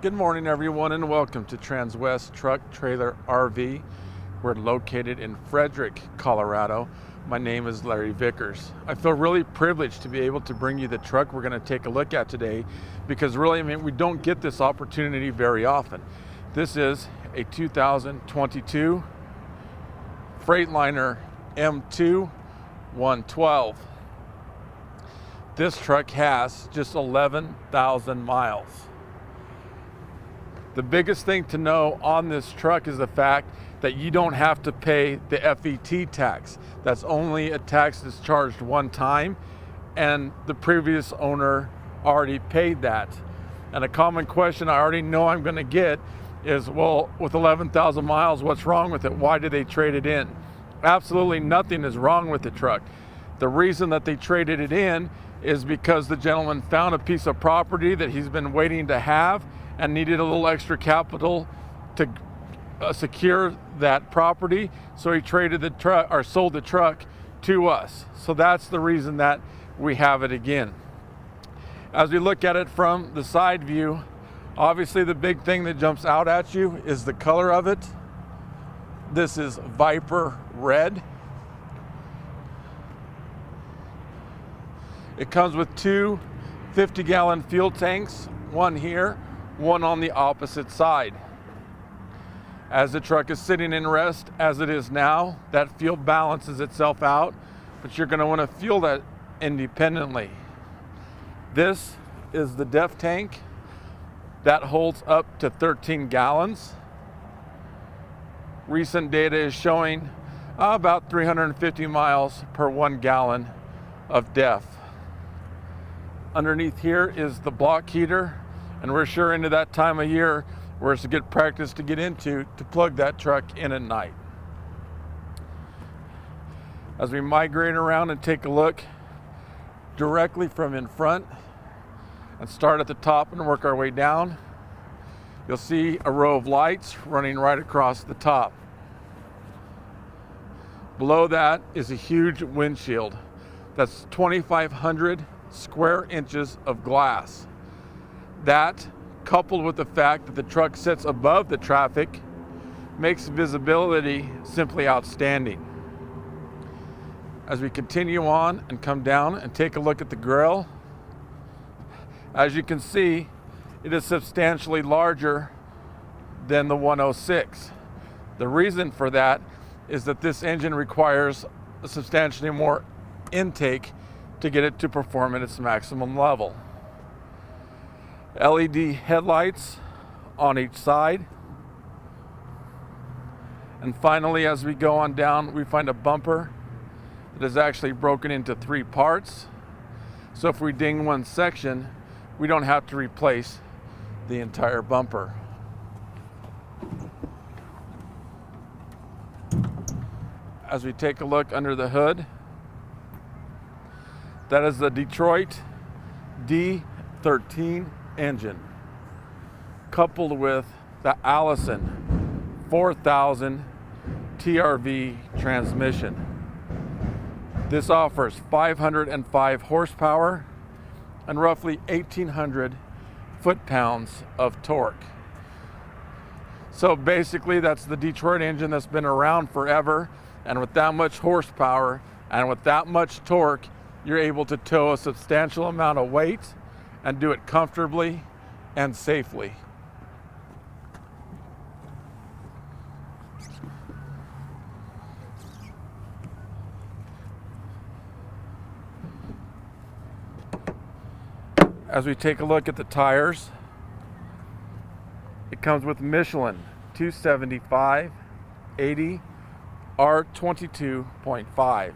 Good morning, everyone, and welcome to Transwest Truck Trailer RV. We're located in Frederick, Colorado. My name is Larry Vickers. I feel really privileged to be able to bring you the truck we're going to take a look at today, because really, we don't get this opportunity very often. This is a 2022 Freightliner M2 112. This truck has just 11,000 miles. The biggest thing to know on this truck is the fact that you don't have to pay the FET tax. That's only a tax that's charged one time, and the previous owner already paid that. And a common question I already know I'm going to get is, well, with 11,000 miles, what's wrong with it? Why did they trade it in? Absolutely nothing is wrong with the truck. The reason that they traded it in is because the gentleman found a piece of property that he's been waiting to have and needed a little extra capital to secure that property. So he traded the truck, or sold the truck to us. So that's the reason that we have it again. As we look at it from the side view, obviously the big thing that jumps out at you is the color of it. This is Viper Red. It comes with two 50-gallon fuel tanks, one here, one on the opposite side. As the truck is sitting in rest, as it is now, that fuel balances itself out, but you're going to want to fuel that independently. This is the depth tank that holds up to 13 gallons. Recent data is showing about 350 miles per 1 gallon of depth. Underneath here is the block heater, and we're sure into that time of year where it's a good practice to get into to plug that truck in at night. As we migrate around and take a look directly from in front and start at the top and work our way down, you'll see a row of lights running right across the top. Below that is a huge windshield. That's 2,500 square inches of glass. That, coupled with the fact that the truck sits above the traffic, makes visibility simply outstanding. As we continue on and come down and take a look at the grille, as you can see, it is substantially larger than the 106. The reason for that is that this engine requires a substantially more intake to get it to perform at its maximum level. LED headlights on each side. And finally, as we go on down, we find a bumper that is actually broken into 3 parts. So if we ding one section, we don't have to replace the entire bumper. As we take a look under the hood, that is the Detroit D13 engine, coupled with the Allison 4000 TRV transmission. This offers 505 horsepower and roughly 1,800 foot-pounds of torque. So basically, that's the Detroit engine that's been around forever, and with that much horsepower and with that much torque, you're able to tow a substantial amount of weight and do it comfortably and safely. As we take a look at the tires, it comes with Michelin 275 80 R22.5.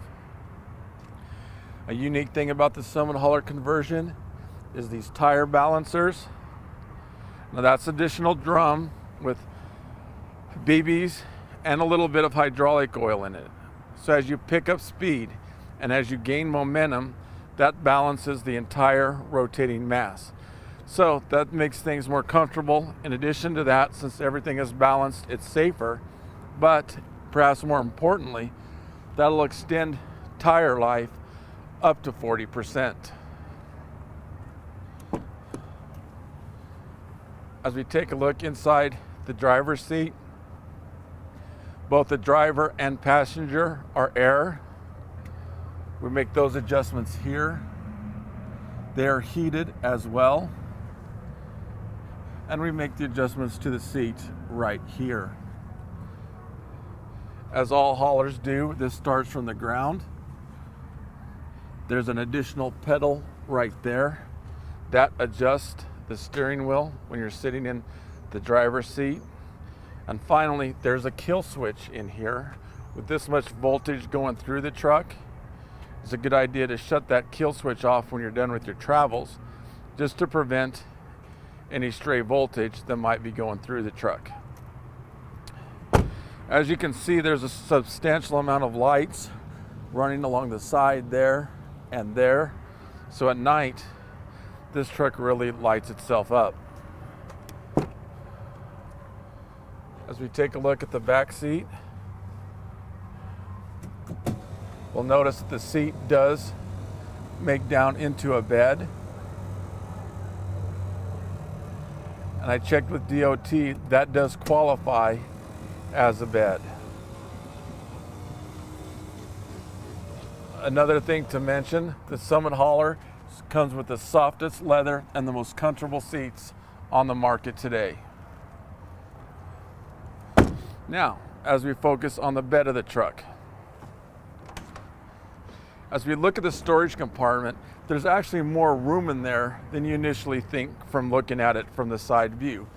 A unique thing about the Summit Hauler conversion is these tire balancers. Now that's additional drum with BBs and a little bit of hydraulic oil in it. So as you pick up speed and as you gain momentum, that balances the entire rotating mass. So that makes things more comfortable. In addition to that, since everything is balanced, it's safer, but perhaps more importantly, that'll extend tire life up to 40%. As we take a look inside the driver's seat, both the driver and passenger are air. We make those adjustments here. They are heated as well. And we make the adjustments to the seat right here. As all haulers do, this starts from the ground. There's an additional pedal right there that adjusts the steering wheel when you're sitting in the driver's seat. And finally, there's a kill switch in here. With this much voltage going through the truck, it's a good idea to shut that kill switch off when you're done with your travels, just to prevent any stray voltage that might be going through the truck. As you can see, there's a substantial amount of lights running along the side there and there. So at night, this truck really lights itself up. As we take a look at the back seat, we'll notice that the seat does make down into a bed. And I checked with DOT, that does qualify as a bed. Another thing to mention, the Summit Hauler comes with the softest leather and the most comfortable seats on the market today. Now, as we focus on the bed of the truck, as we look at the storage compartment, there's actually more room in there than you initially think from looking at it from the side view.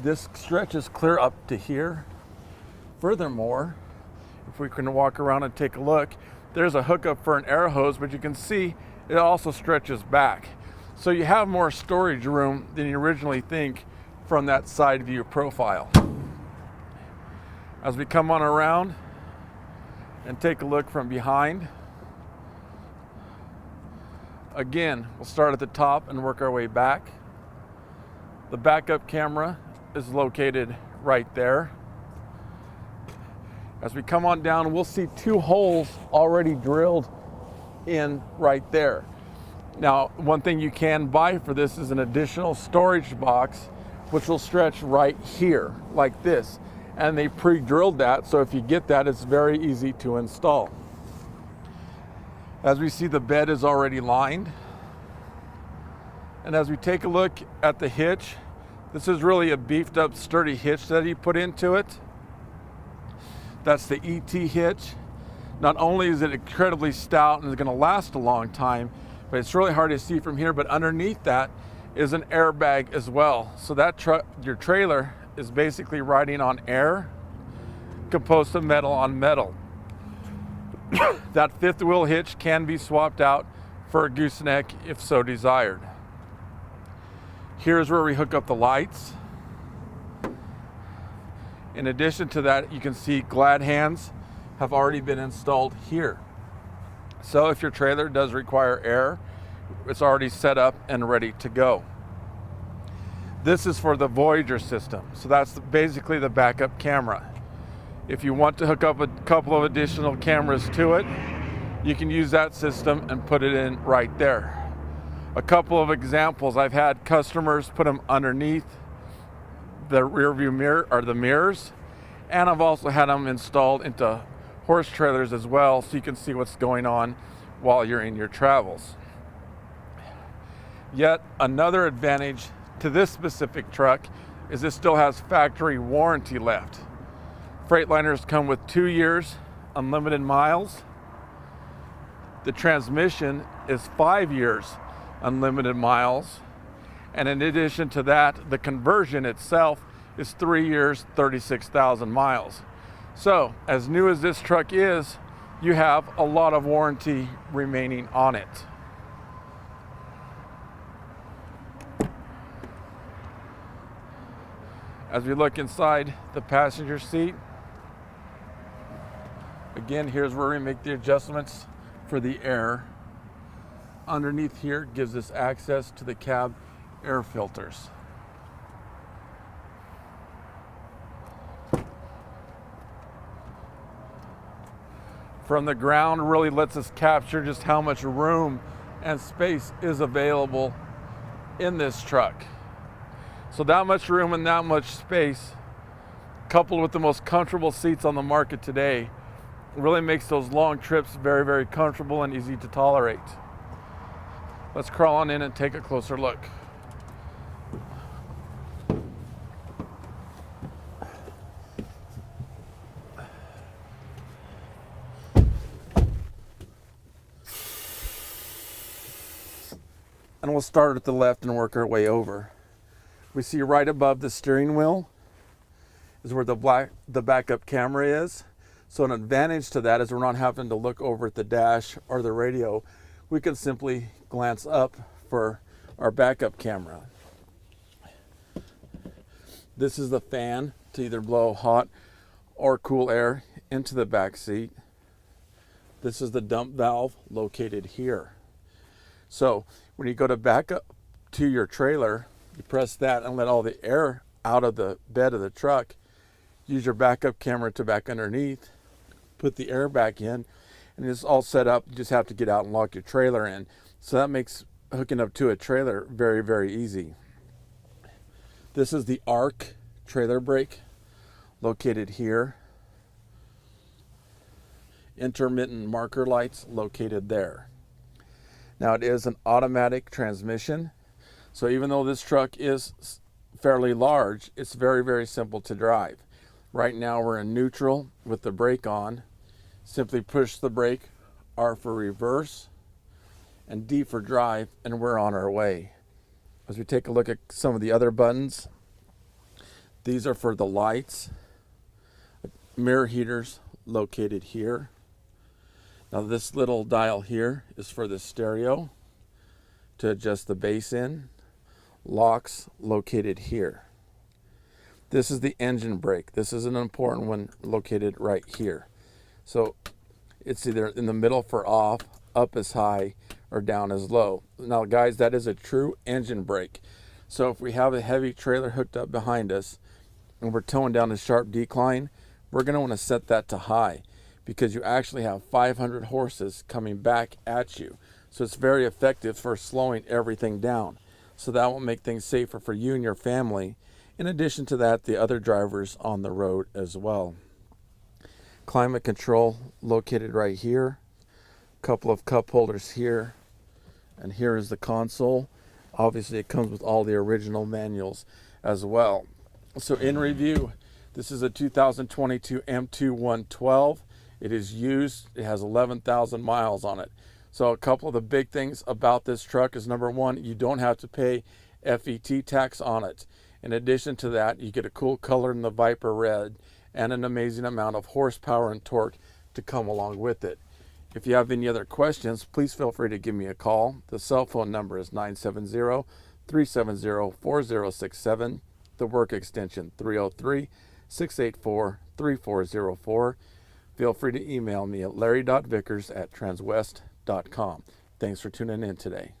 This stretches clear up to here. Furthermore, if we can walk around and take a look, there's a hookup for an air hose, but you can see it also stretches back. So you have more storage room than you originally think from that side view profile. As we come on around and take a look from behind, again, we'll start at the top and work our way back. The backup camera is located right there. As we come on down, we'll see 2 holes already drilled in right there. Now, one thing you can buy for this is an additional storage box, which will stretch right here like this. And they pre-drilled that, so if you get that, it's very easy to install. As we see, the bed is already lined. And as we take a look at the hitch, this is really a beefed up, sturdy hitch that he put into it. That's the ET hitch. Not only is it incredibly stout and is gonna last a long time, but it's really hard to see from here, but underneath that is an airbag as well. So that your trailer is basically riding on air composed of metal on metal. That 5th wheel hitch can be swapped out for a gooseneck if so desired. Here's where we hook up the lights. In addition to that, you can see glad hands have already been installed here. So if your trailer does require air, it's already set up and ready to go. This is for the Voyager system. So that's basically the backup camera. If you want to hook up a couple of additional cameras to it, you can use that system and put it in right there. A couple of examples, I've had customers put them underneath the rear view mirror or the mirrors, and I've also had them installed into horse trailers as well, so you can see what's going on while you're in your travels. Yet another advantage to this specific truck is this still has factory warranty left. Freightliners come with 2 years, unlimited miles. The transmission is 5 years, unlimited miles. And in addition to that, the conversion itself is 3 years, 36,000 miles. So as new as this truck is, you have a lot of warranty remaining on it. As we look inside the passenger seat, again, here's where we make the adjustments for the air. Underneath here gives us access to the cab air filters. From the ground really lets us capture just how much room and space is available in this truck. So that much room and that much space, coupled with the most comfortable seats on the market today, really makes those long trips very, very comfortable and easy to tolerate. Let's crawl on in and take a closer look. And we'll start at the left and work our way over. We see right above the steering wheel is where the backup camera is. So an advantage to that is we're not having to look over at the dash or the radio. We can simply glance up for our backup camera. This is the fan to either blow hot or cool air into the back seat. This is the dump valve located here. So when you go to back up to your trailer, you press that and let all the air out of the bed of the truck. Use your backup camera to back underneath, put the air back in, and it's all set up. You just have to get out and lock your trailer in. So that makes hooking up to a trailer very, very easy. This is the ARC trailer brake located here. Intermittent marker lights located there. Now it is an automatic transmission. So even though this truck is fairly large, it's very, very simple to drive. Right now we're in neutral with the brake on. Simply push the brake, R for reverse, and D for drive, and we're on our way. As we take a look at some of the other buttons, these are for the lights, mirror heaters located here. Now this little dial here is for the stereo to adjust the bass in. Locks located here. This is the engine brake. This is an important one located right here. So it's either in the middle for off, up as high, or down as low. Now guys, that is a true engine brake. So if we have a heavy trailer hooked up behind us and we're towing down a sharp decline, we're going to want to set that to high, because you actually have 500 horses coming back at you. So it's very effective for slowing everything down. So that will make things safer for you and your family. In addition to that, the other drivers on the road as well. Climate control located right here. A couple of cup holders here. And here is the console. Obviously it comes with all the original manuals as well. So in review, this is a 2022 M2 It is used. It has 11,000 miles on it. So a couple of the big things about this truck is, number one, you don't have to pay FET tax on it. In addition to that, you get a cool color in the Viper Red and an amazing amount of horsepower and torque to come along with it. If you have any other questions, please feel free to give me a call. The cell phone number is 970-370-4067. The work extension 303-684-3404. Feel free to email me at larry.vickers@transwest.com. Thanks for tuning in today.